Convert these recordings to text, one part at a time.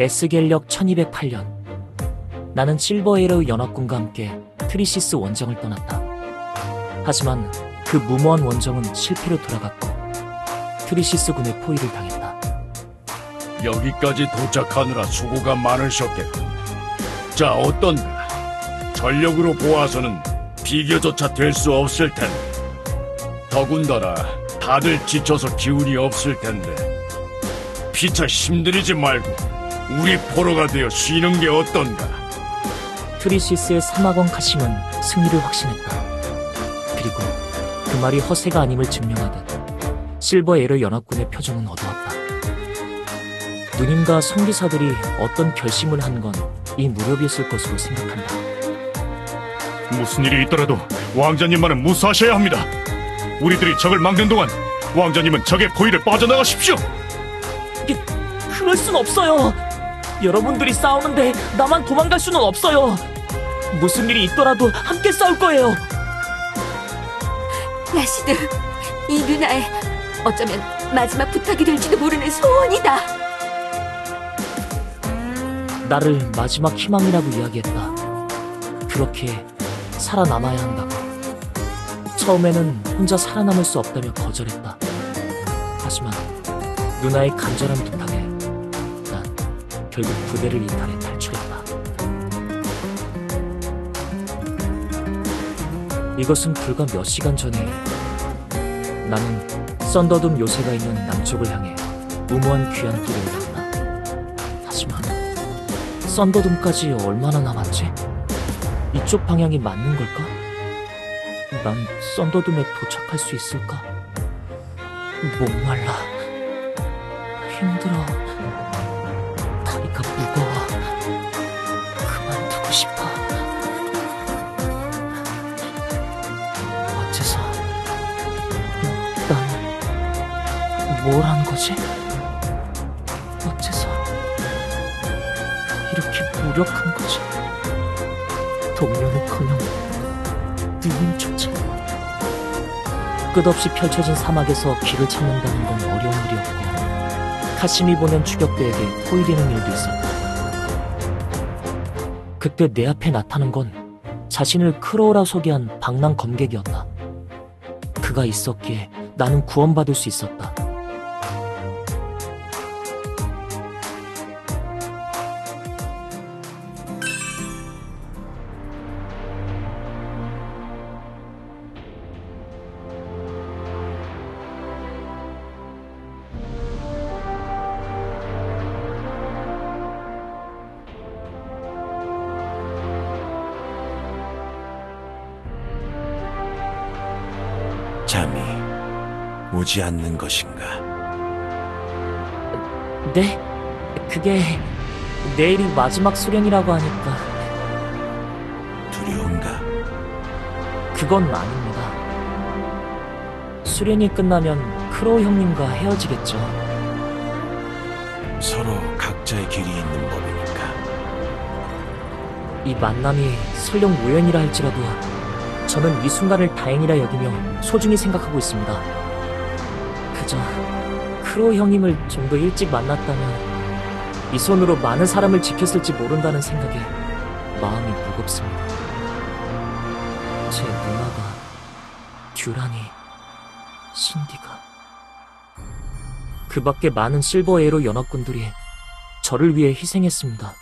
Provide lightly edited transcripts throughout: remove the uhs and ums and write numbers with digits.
에스겔력 1208년, 나는 실버에러 연합군과 함께 트리시스 원정을 떠났다. 하지만 그 무모한 원정은 실패로 돌아갔고 트리시스 군의 포위를 당했다. 여기까지 도착하느라 수고가 많으셨겠군. 자, 어떤가? 전력으로 보아서는 비교조차 될 수 없을 텐데. 더군다나 다들 지쳐서 기운이 없을 텐데. 피차 힘들이지 말고 우리 포로가 되어 쉬는 게 어떤가? 트리시스의 사마건 카심은 승리를 확신했다. 그리고 그 말이 허세가 아님을 증명하듯 실버에러 연합군의 표정은 어두웠다. 누님과 성기사들이 어떤 결심을 한 건 이 무렵이었을 것으로 생각한다. 무슨 일이 있더라도 왕자님만은 무사하셔야 합니다. 우리들이 적을 막는 동안 왕자님은 적의 포위를 빠져나가십시오. 그럴 순 없어요. 여러분들이 싸우는데 나만 도망갈 수는 없어요. 무슨 일이 있더라도 함께 싸울 거예요. 라시드, 이 누나의 어쩌면 마지막 부탁이 될지도 모르는 소원이다. 나를 마지막 희망이라고 이야기했다. 그렇게 살아남아야 한다고. 처음에는 혼자 살아남을 수 없다며 거절했다. 하지만 누나의 간절한 부탁에 난 결국 부대를 이탈해 탈출했다. 이것은 불과 몇 시간 전의 일. 나는 썬더둠 요새가 있는 남쪽을 향해 무모한 귀환길에 올랐다. 하지만 썬더둠까지 얼마나 남았지? 이쪽 방향이 맞는 걸까? 난 썬더둠에 도착할 수 있을까? 목말라. 힘들어. 다리가 무거워. 그만두고 싶어. 어째서 난 뭘 한 거지? 어째서 이렇게 무력한 거지? 동료는커녕 누님조차. 끝없이 펼쳐진 사막에서 길을 찾는다는 건 어려운 일이었고 카심이 보낸 추격대에게 포위되는 일도 있었다. 그때 내 앞에 나타난 건 자신을 크로우라 소개한 방랑 검객이었다. 그가 있었기에 나는 구원받을 수 있었다. 잠이 오지 않는 것인가? 네? 그게 내일이 마지막 수련이라고 하니까. 두려운가? 그건 아닙니다. 수련이 끝나면 크로우 형님과 헤어지겠죠. 서로 각자의 길이 있는 법이니까. 이 만남이 설령 우연이라 할지라도 저는 이 순간을 다행이라 여기며 소중히 생각하고 있습니다. 그저 크로우 형님을 좀 더 일찍 만났다면 이 손으로 많은 사람을 지켰을지 모른다는 생각에 마음이 무겁습니다. 제 누나가, 듀란이, 신디가, 그 밖에 많은 실버에러 연합군들이 저를 위해 희생했습니다.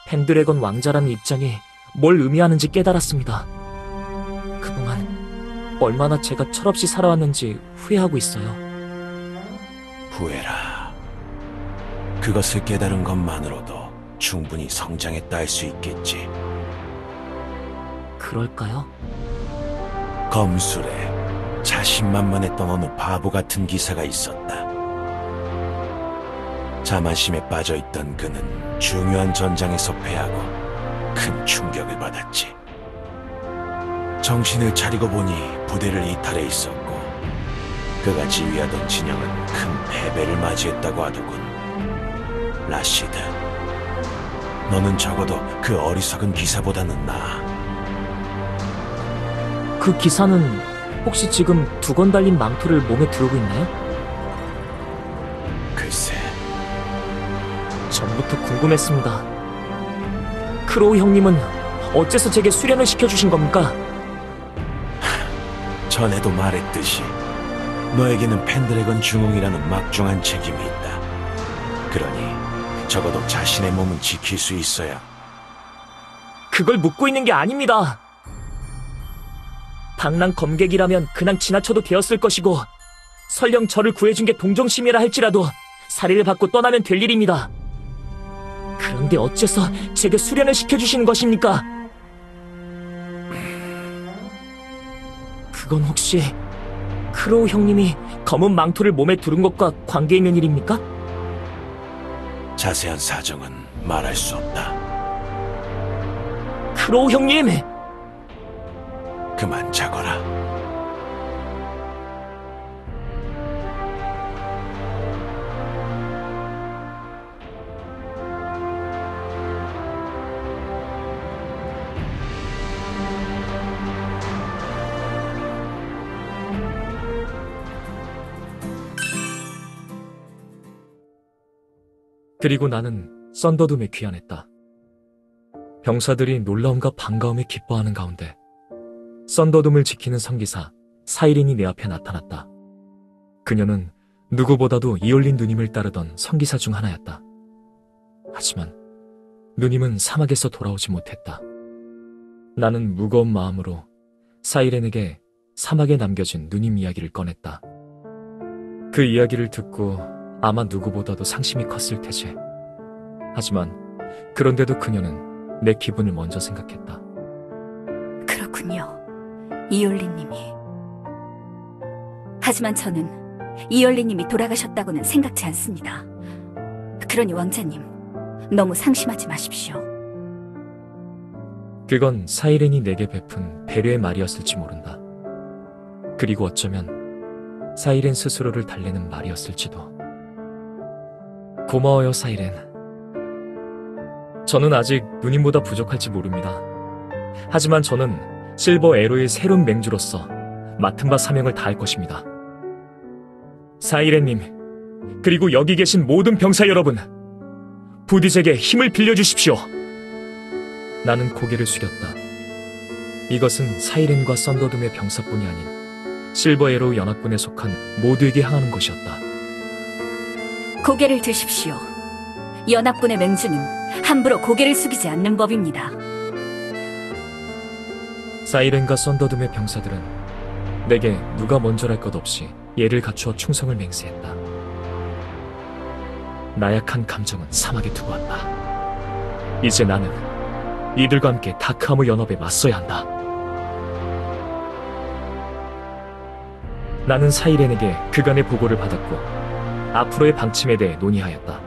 펜드래곤 왕자라는 입장이 뭘 의미하는지 깨달았습니다. 그동안 얼마나 제가 철없이 살아왔는지 후회하고 있어요. 후회라. 그것을 깨달은 것만으로도 충분히 성장했다 할 수 있겠지. 그럴까요? 검술에 자신만만했던 어느 바보 같은 기사가 있었다. 자만심에 빠져있던 그는 중요한 전장에서 패하고 큰 충격을 받았지. 정신을 차리고 보니 부대를 이탈해 있었고 그가 지휘하던 진영은 큰 패배를 맞이했다고 하더군. 라시드, 너는 적어도 그 어리석은 기사보다는 나아. 그 기사는 혹시 지금 두건 달린 망토를 몸에 두르고 있나요? 글쎄, 전부터 궁금했습니다. 크로우 형님은 어째서 제게 수련을 시켜주신 겁니까? 전에도 말했듯이 너에게는 펜드래건 중흥이라는 막중한 책임이 있다. 그러니 적어도 자신의 몸은 지킬 수 있어야. 그걸 묻고 있는 게 아닙니다. 방랑 검객이라면 그냥 지나쳐도 되었을 것이고 설령 저를 구해준 게 동정심이라 할지라도 살해를 받고 떠나면 될 일입니다. 그런데 어째서 제게 수련을 시켜주시는 것입니까? 그건 혹시 크로우 형님이 검은 망토를 몸에 두른 것과 관계 있는 일입니까? 자세한 사정은 말할 수 없다. 크로우 형님! 그만 자거라. 그리고 나는 썬더둠에 귀환했다. 병사들이 놀라움과 반가움에 기뻐하는 가운데 썬더둠을 지키는 성기사 사이렌이 내 앞에 나타났다. 그녀는 누구보다도 이올린 누님을 따르던 성기사 중 하나였다. 하지만 누님은 사막에서 돌아오지 못했다. 나는 무거운 마음으로 사이렌에게 사막에 남겨진 누님 이야기를 꺼냈다. 그 이야기를 듣고 아마 누구보다도 상심이 컸을 테지. 하지만 그런데도 그녀는 내 기분을 먼저 생각했다. 그렇군요. 이올리님이. 하지만 저는 이올리님이 돌아가셨다고는 생각지 않습니다. 그러니 왕자님, 너무 상심하지 마십시오. 그건 사이렌이 내게 베푼 배려의 말이었을지 모른다. 그리고 어쩌면 사이렌 스스로를 달래는 말이었을지도. 고마워요, 사이렌. 저는 아직 누님보다 부족할지 모릅니다. 하지만 저는 실버 에로의 새로운 맹주로서 맡은 바 사명을 다할 것입니다. 사이렌님, 그리고 여기 계신 모든 병사 여러분, 부디 제게 힘을 빌려주십시오. 나는 고개를 숙였다. 이것은 사이렌과 썬더둠의 병사뿐이 아닌 실버 에로우 연합군에 속한 모두에게 향하는 것이었다. 고개를 드십시오. 연합군의 맹주는 함부로 고개를 숙이지 않는 법입니다. 사이렌과 썬더둠의 병사들은 내게 누가 먼저랄 것 없이 예를 갖추어 충성을 맹세했다. 나약한 감정은 사막에 두고 왔다. 이제 나는 이들과 함께 다크하무 연합에 맞서야 한다. 나는 사이렌에게 그간의 보고를 받았고 앞으로의 방침에 대해 논의하였다.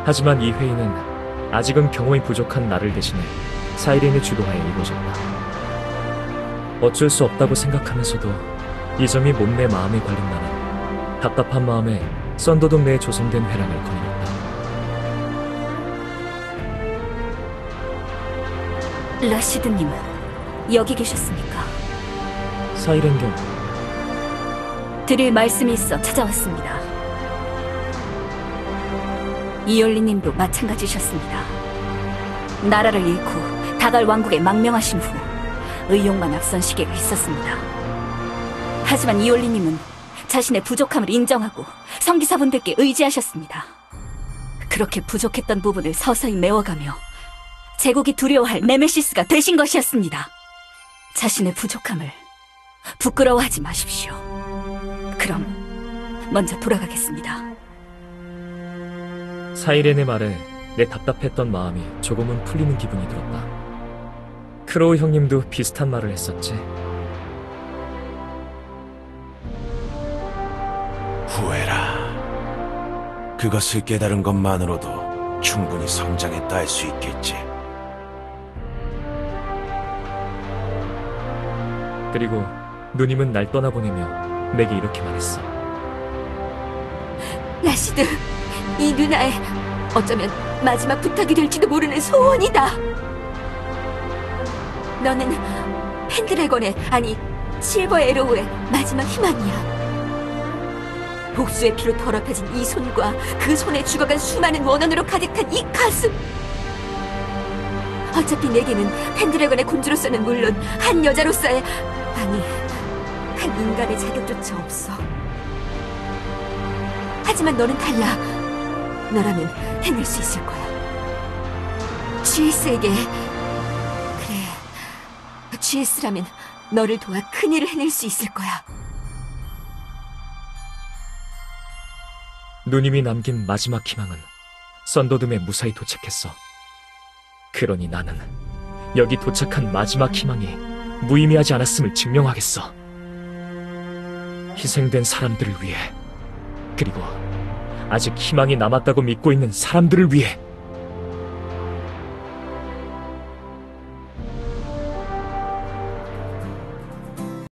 하지만 이 회의는 아직은 경험이 부족한 나를 대신해 사이렌의 주도하에 이루어졌다. 어쩔 수 없다고 생각하면서도 이 점이 몸내 마음에 걸린 나는 답답한 마음에 썬더돔 내에 조성된 회랑을 거닐었다. 라시드님, 여기 계셨습니까? 사이렌경, 드릴 말씀이 있어 찾아왔습니다. 이올리님도 마찬가지셨습니다. 나라를 잃고 다갈 왕국에 망명하신 후 의욕만 앞선 시기가 있었습니다. 하지만 이올리님은 자신의 부족함을 인정하고 성기사분들께 의지하셨습니다. 그렇게 부족했던 부분을 서서히 메워가며 제국이 두려워할 네메시스가 되신 것이었습니다. 자신의 부족함을 부끄러워하지 마십시오. 그럼 먼저 돌아가겠습니다. 사이렌의 말에 내 답답했던 마음이 조금은 풀리는 기분이 들었다. 크로우 형님도 비슷한 말을 했었지. 후회라. 그것을 깨달은 것만으로도 충분히 성장했다 할 수 있겠지. 그리고 누님은 날 떠나보내며 내게 이렇게 말했어. 라시드, 이 누나의 어쩌면 마지막 부탁이 될지도 모르는 소원이다. 너는 펜드래곤의, 아니 실버 에로우의 마지막 희망이야. 복수의 피로 더럽혀진 이 손과 그 손에 죽어간 수많은 원혼으로 가득한 이 가슴. 어차피 내게는 펜드래건의 군주로서는 물론 한 여자로서의, 아니, 한 인간의 자격조차 없어. 하지만 너는 달라. 너라면 해낼 수 있을 거야. GS에게, 그래, GS라면 너를 도와 큰일을 해낼 수 있을 거야. 누님이 남긴 마지막 희망은 썬더둠에 무사히 도착했어. 그러니 나는 여기 도착한 마지막 희망이 무의미하지 않았음을 증명하겠어. 희생된 사람들을 위해, 그리고 아직 희망이 남았다고 믿고 있는 사람들을 위해.